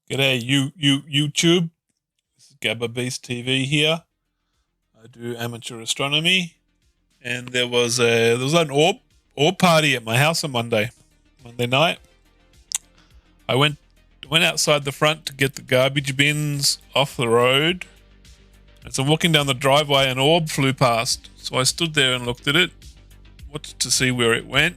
G'day, YouTube. This is GabberBeastTV here. I do amateur astronomy, and there was an orb party at my house on Monday night. I went outside the front to get the garbage bins off the road. As I'm walking down the driveway, an orb flew past. So I stood there and looked at it, watched to see where it went,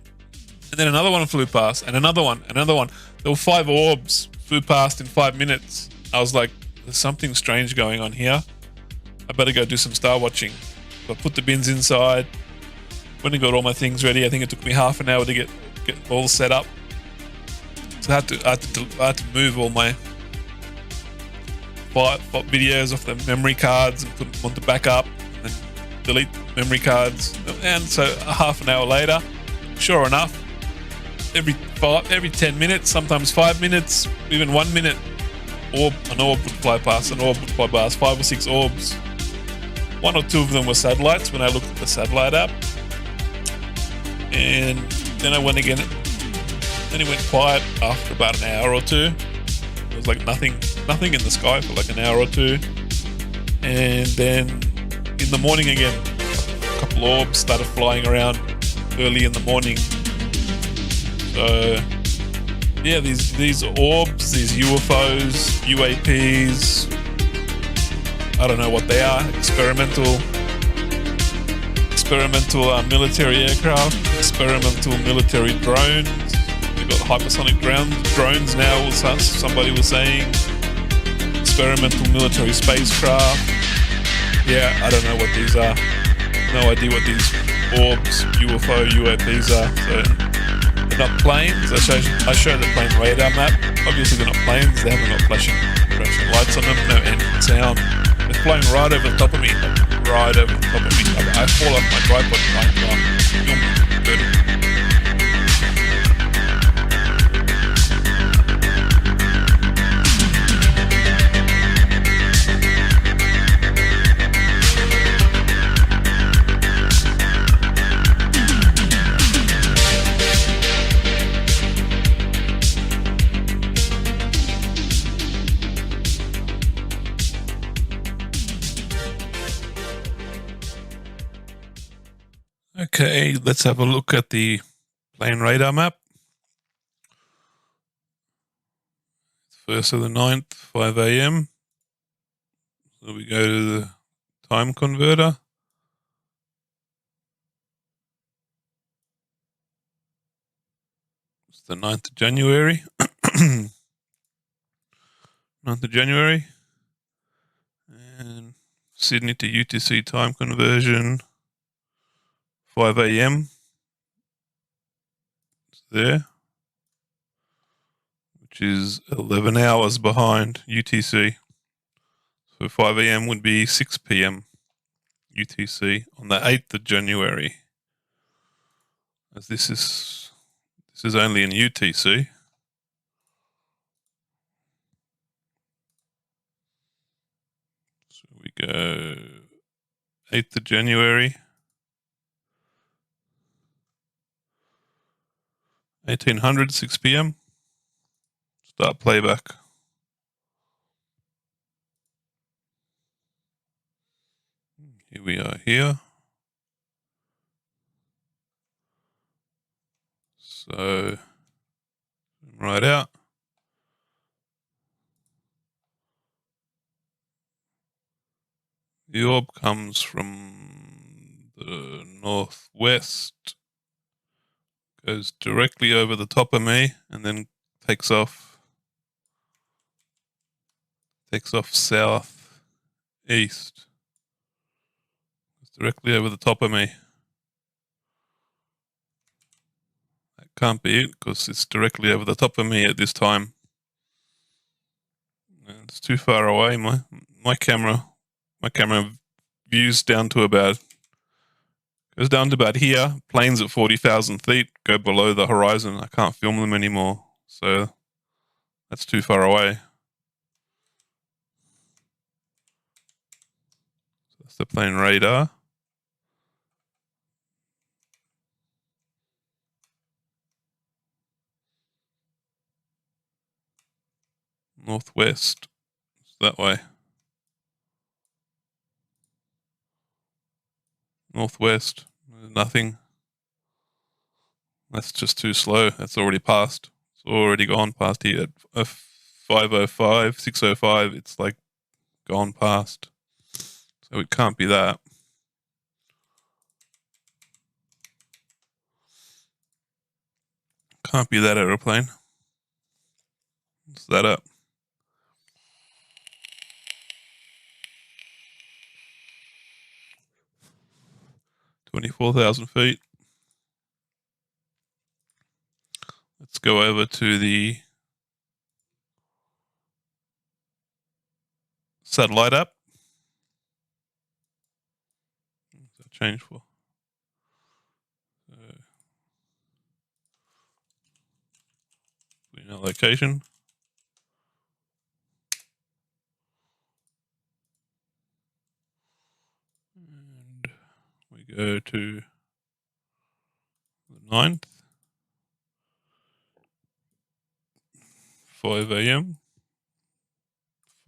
and then another one flew past, and another one. There were 5 orbs flew past in 5 minutes. I was like, there's something strange going on here. I better go do some star watching. So I put the bins inside, went and got all my things ready. I think it took me half an hour to get all set up. So I had to move all my videos off the memory cards and put them onto backup, and delete memory cards. And so a half an hour later, sure enough, every 10 minutes, sometimes 5 minutes, even 1 minute, an orb would fly past. 5 or 6 orbs. 1 or 2 of them were satellites when I looked at the satellite app. And then I went again. Then it went quiet after about an hour or 2. There was like nothing in the sky for like an hour or 2. And then in the morning again, a couple orbs started flying around early in the morning. So yeah, these orbs, these UFOs, UAPs, I don't know what they are. Experimental military aircraft, experimental military drones. We've got hypersonic drones now. Somebody was saying experimental military spacecraft. Yeah, I don't know what these are. No idea what these orbs, UFO, UAPs are. So they're not planes. I show the plane radar map. Obviously they're not planes. They haven't got flashing lights on them. No engine sound. They're flying right over the top of me. Right over the top of me. I fall off my tripod trying to film vertical. Okay, let's have a look at the plane radar map. 1st of the 9th, 5 a.m. So we go to the time converter. It's the 9th of January. 9th of January. And Sydney to UTC time conversion. 5 a.m. It's there, which is 11 hours behind UTC. So 5 a.m. would be 6 p.m. UTC on the 8th of January. As this is only in UTC. So we go 8th of January. 1800, 6 p.m. Start playback. Here we are here. So, right out. The orb comes from the northwest, goes directly over the top of me, and then takes off southeast. It's directly over the top of me. That can't be it because it's directly over the top of me at this time. It's too far away. My camera views down to about here. Planes at 40,000 feet go below the horizon. I can't film them anymore. So that's too far away. So that's the plane radar. Northwest. It's that way. Northwest. There's nothing. That's just too slow. That's already passed. It's already gone past here at 5:05, 6:05. It's like gone past. So it can't be that. Can't be that aeroplane. What's that up? 24,000 feet. Let's go over to the satellite app. What's that change for? Put in our location. And we go to the 9th. 5 a.m.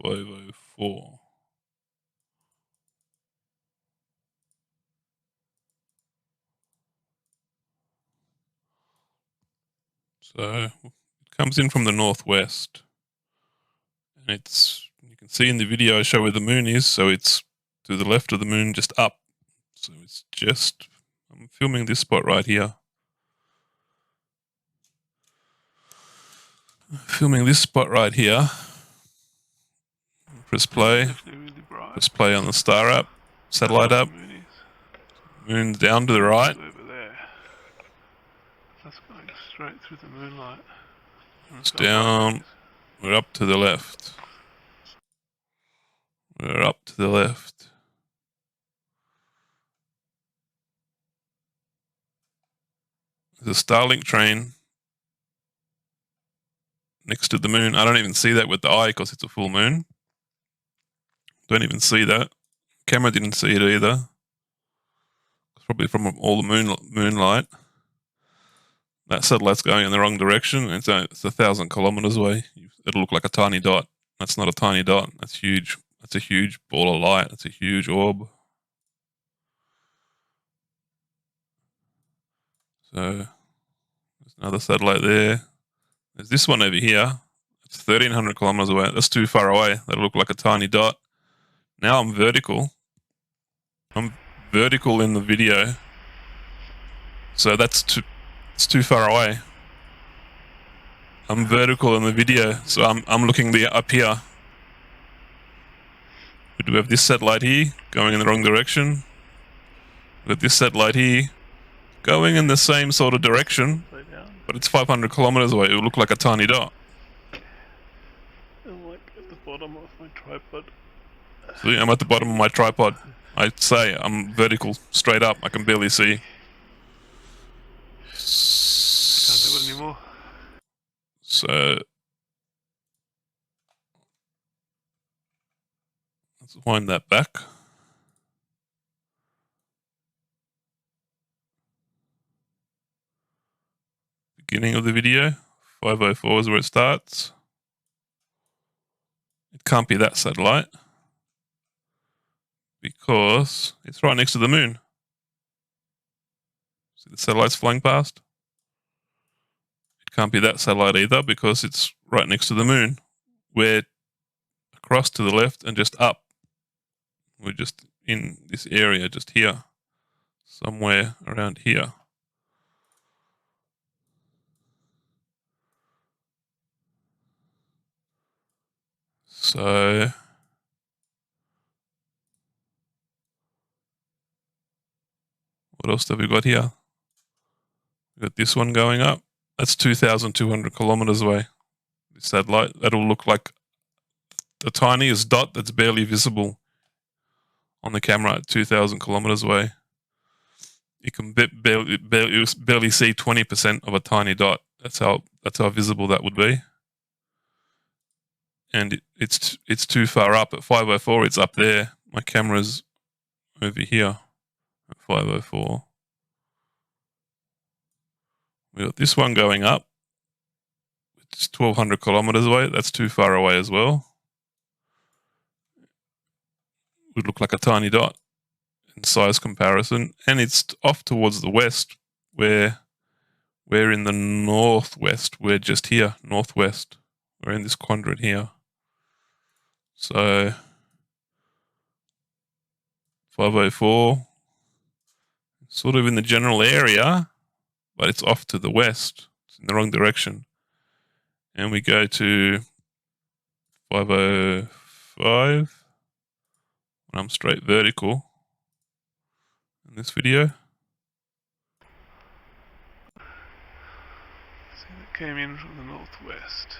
5:04. So it comes in from the northwest, and it's, you can see in the video I show where the moon is, so it's to the left of the moon, just up. So it's just, I'm filming this spot right here. Filming this spot right here. Press play. Press play on the star app, satellite app. Moon's down to the right. Over there. That's going straight through the moonlight. It's down. We're up to the left. We're up to the left. There's a Starlink train next to the moon. I don't even see that with the eye because it's a full moon. Don't even see that. Camera didn't see it either. It's probably from all the moonlight. That satellite's going in the wrong direction. It's 1,000 kilometers away. It'll look like a tiny dot. That's not a tiny dot. That's huge. That's a huge ball of light. That's a huge orb. So there's another satellite there. There's this one over here. It's 1,300 kilometers away. That's too far away. That'll look like a tiny dot. Now I'm vertical. I'm vertical in the video. So it's too far away. I'm vertical in the video, so I'm looking up here. We have this satellite here going in the wrong direction. With this satellite here going in the same sort of direction, but it's 500 kilometers away. It will look like a tiny dot. I'm like at the bottom of my tripod. See, I'm at the bottom of my tripod. I'd say I'm vertical, straight up. I can barely see. Can't do it anymore. So let's wind that back. Beginning of the video, 5:04 is where it starts. It can't be that satellite because it's right next to the moon. See the satellites flying past? It can't be that satellite either because it's right next to the moon. We're across to the left and just up. We're just in this area, just here, somewhere around here. So what else have we got here? We've got this one going up. That's 2,200 kilometers away. This satellite, that'll look like the tiniest dot that's barely visible on the camera at 2,000 kilometers away. You can barely see 20% of a tiny dot. That's how visible that would be. And it's too far up. At 5:04, it's up there. My camera's over here at 5:04. We got this one going up with It's 1,200 kilometers away. That's too far away as well. Would look like a tiny dot in size comparison. And it's off towards the west, where we're in the northwest. We're just here, northwest. We're in this quadrant here. So 504, sort of in the general area, but it's off to the west. It's in the wrong direction. And we go to 505, and I'm straight vertical in this video. See, that came in from the northwest.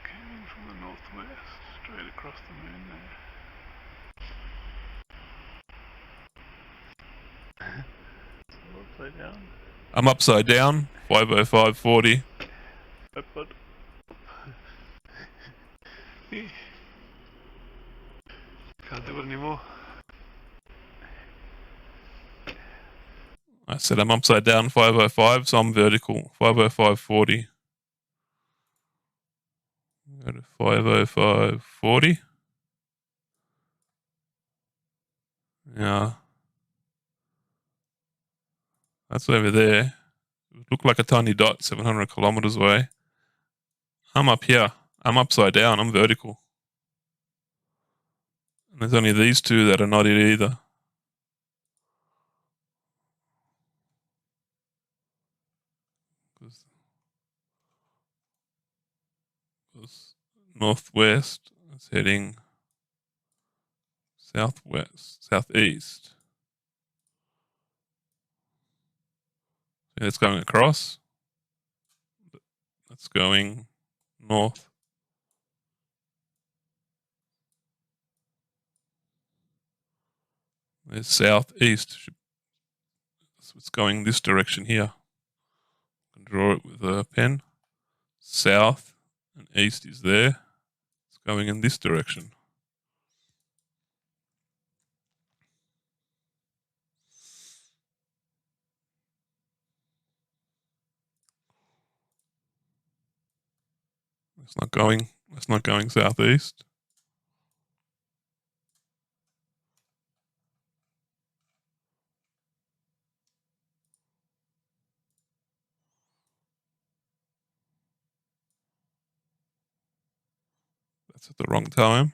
Came in from the northwest, straight across the moon there. So upside down. I'm upside down, 505.40. Upward. Can't do it anymore. I said I'm upside down, 505, so I'm vertical, 505.40. Go to 505.40. Yeah. That's over there. It looked like a tiny dot 700 kilometers away. I'm up here. I'm upside down. I'm vertical. And there's only these two that are not it either. Because northwest is heading southwest, southeast. It's going across. That's going north. There's southeast. So it's going this direction here. I can draw it with a pen. South and east is there. It's going in this direction. It's not going southeast. That's at the wrong time.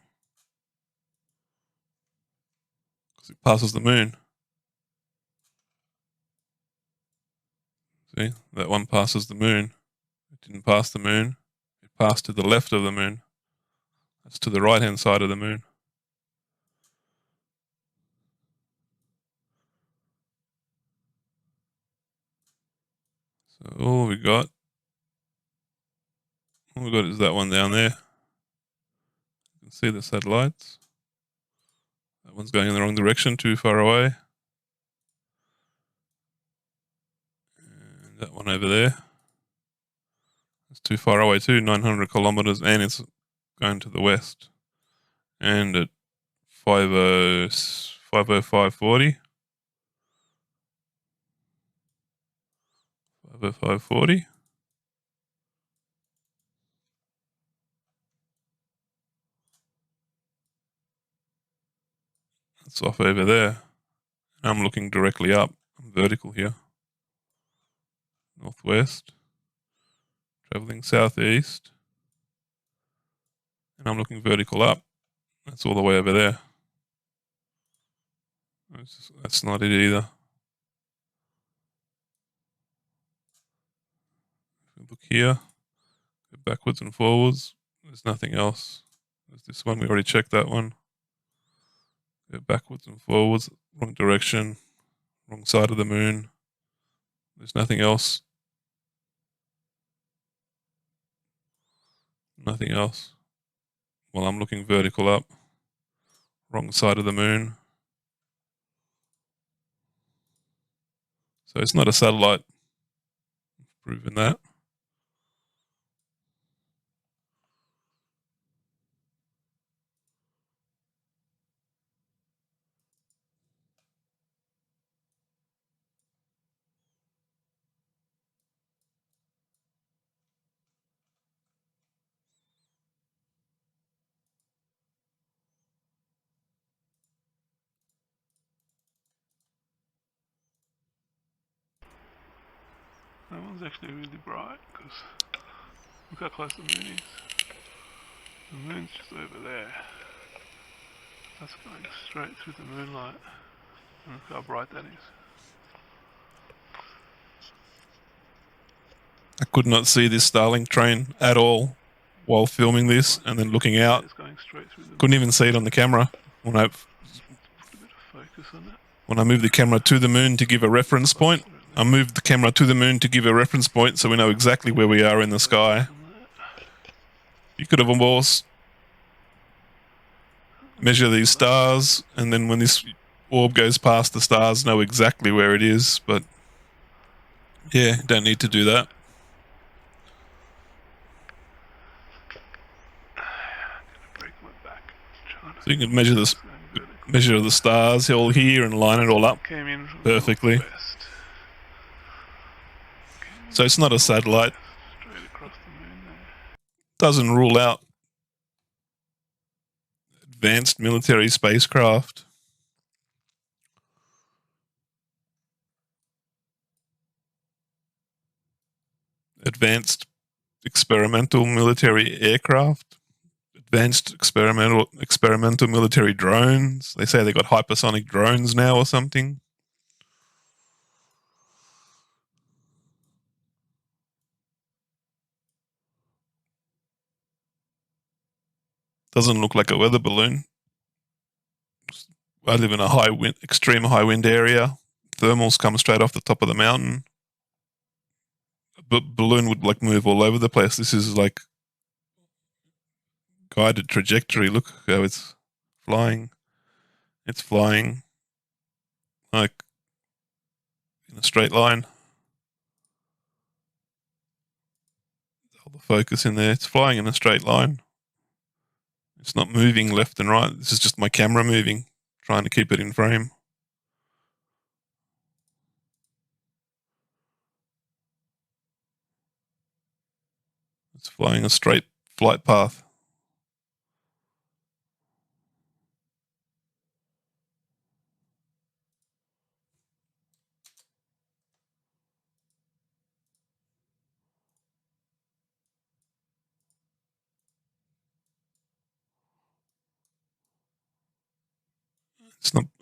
Because it passes the moon. See, that one passes the moon. It didn't pass the moon. It passed to the left of the moon. That's to the right hand side of the moon. So all we got is that one down there. You can see the satellites. That one's going in the wrong direction, too far away. And that one over there. It's too far away too, 900 kilometers, and it's going to the west. And at 505.40. 505.40. It's off over there. I'm looking directly up. I'm vertical here. Northwest. Traveling southeast. And I'm looking vertical up. That's all the way over there. That's not it either. If we look here, go backwards and forwards, there's nothing else. There's this one, we already checked that one. Go backwards and forwards, wrong direction, wrong side of the moon. There's nothing else. Nothing else. Well, I'm looking vertical up, wrong side of the moon. So it's not a satellite. Proven that. one's actually really bright because look how close the moon is. The moon's just over there. That's going straight through the moonlight. And look how bright that is. I could not see this Starlink train at all while filming this, and then looking out. It's going straight through the Couldn't even see it on the camera when I put a bit of focus on it. when I moved the camera to the moon to give a reference point. I moved the camera to the moon to give a reference point so we know exactly where we are in the sky. You could have almost measure these stars, and then when this orb goes past the stars, know exactly where it is, but yeah, don't need to do that. So you can measure this, measure the stars all here and line it all up perfectly. So it's not a satellite. Doesn't rule out advanced military spacecraft. Advanced experimental military aircraft. Advanced experimental military drones. They say they got hypersonic drones now or something. Doesn't look like a weather balloon. I live in a high wind, extreme high wind area. Thermals come straight off the top of the mountain. But balloon would like move all over the place. This is like guided trajectory. Look how it's flying. It's flying like in a straight line. Hold the focus in there. It's flying in a straight line. It's not moving left and right. This is just my camera moving, trying to keep it in frame. It's flying a straight flight path.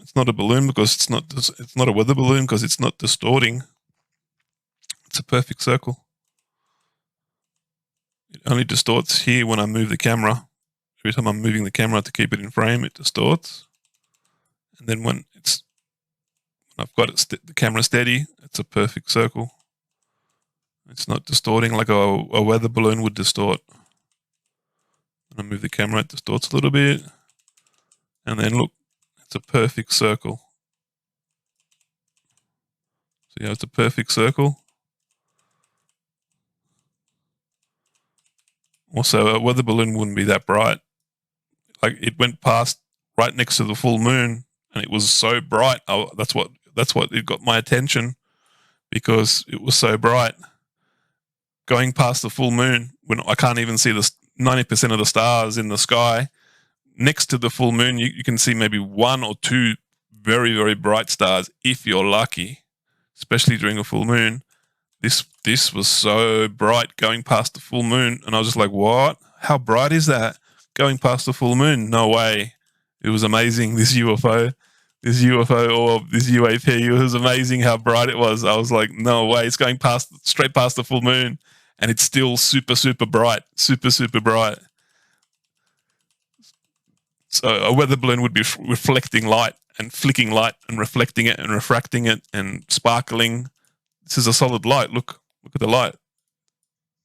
It's not a balloon because it's not a weather balloon because it's not distorting. It's a perfect circle. It only distorts here when I move the camera. Every time I'm moving the camera to keep it in frame, it distorts. And then when I've got the camera steady, it's a perfect circle. It's not distorting like a weather balloon would distort. When I move the camera, it distorts a little bit. And then look, it's a perfect circle. See how it's a perfect circle? Also, a weather balloon wouldn't be that bright. Like it went past right next to the full moon, and it was so bright. That's what it got my attention, because it was so bright. Going past the full moon when I can't even see the 90% of the stars in the sky. Next to the full moon, you can see maybe one or two very, very bright stars if you're lucky, especially during a full moon. This was so bright going past the full moon, and I was just like, what? How bright is that? Going past the full moon? No way. It was amazing, this UFO orb, this UAP. It was amazing how bright it was. I was like, no way, it's going straight past the full moon, and it's still super, super bright. Super, super bright. So a weather balloon would be reflecting light and flicking light and reflecting it and refracting it and sparkling. This is a solid light. Look at the light.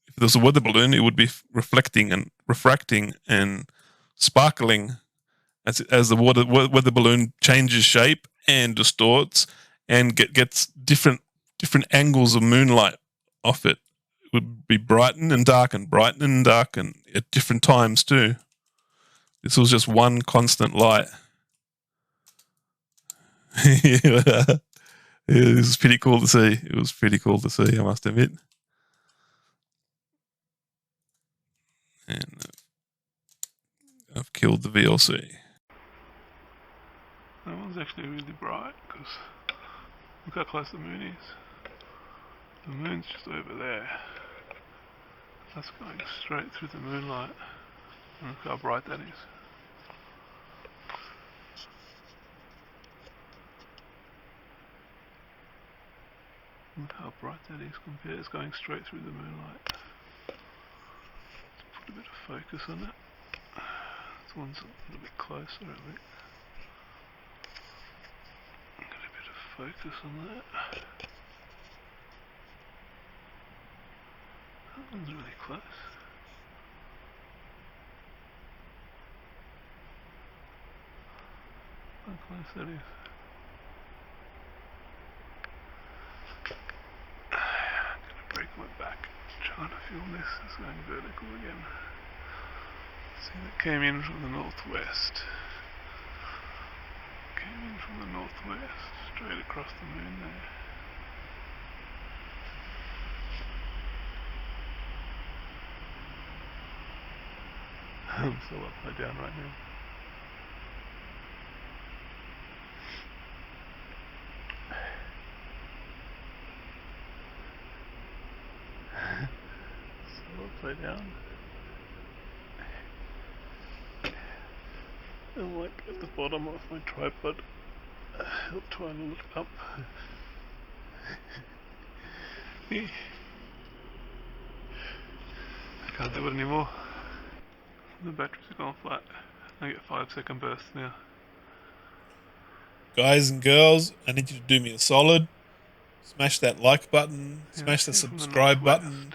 If there was a weather balloon, it would be reflecting and refracting and sparkling as the weather balloon changes shape and distorts and gets different angles of moonlight off it. It would be brighten and darken at different times too. This was just one constant light. Yeah. It was pretty cool to see. It was pretty cool to see, I must admit. And I've killed the VLC. That one's actually really bright because look how close the moon is. The moon's just over there. That's going straight through the moonlight. And look how bright that is. Look how bright that is compared. It's going straight through the moonlight. Let's put a bit of focus on it. This one's a little bit closer, I think. Get a bit of focus on that. That one's really close. How close that is. I'm gonna break my back trying to film this. It's going vertical again. See, that came in from the northwest. Came in from the northwest, straight across the moon there. I'm still upside down right now. Still upside down. I'm like at the bottom of my tripod, trying to look up. I can't do it anymore. The batteries are gone flat. I get 5-second bursts now. Guys and girls, I need you to do me a solid. Smash that like button. Smash the Yeah, from the subscribe northwest. button.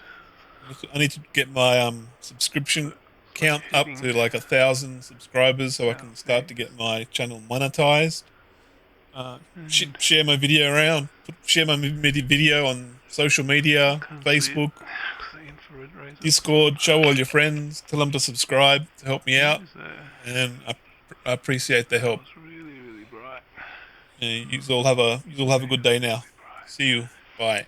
I need to get my subscription count up to like 1,000 subscribers so I can start to get my channel monetized. Share my video around. Share my video on social media, Facebook, Discord. Show all your friends. Tell them to subscribe to help me out. And I appreciate the help. It's really, really bright. You all have a good day now. See you. Bye.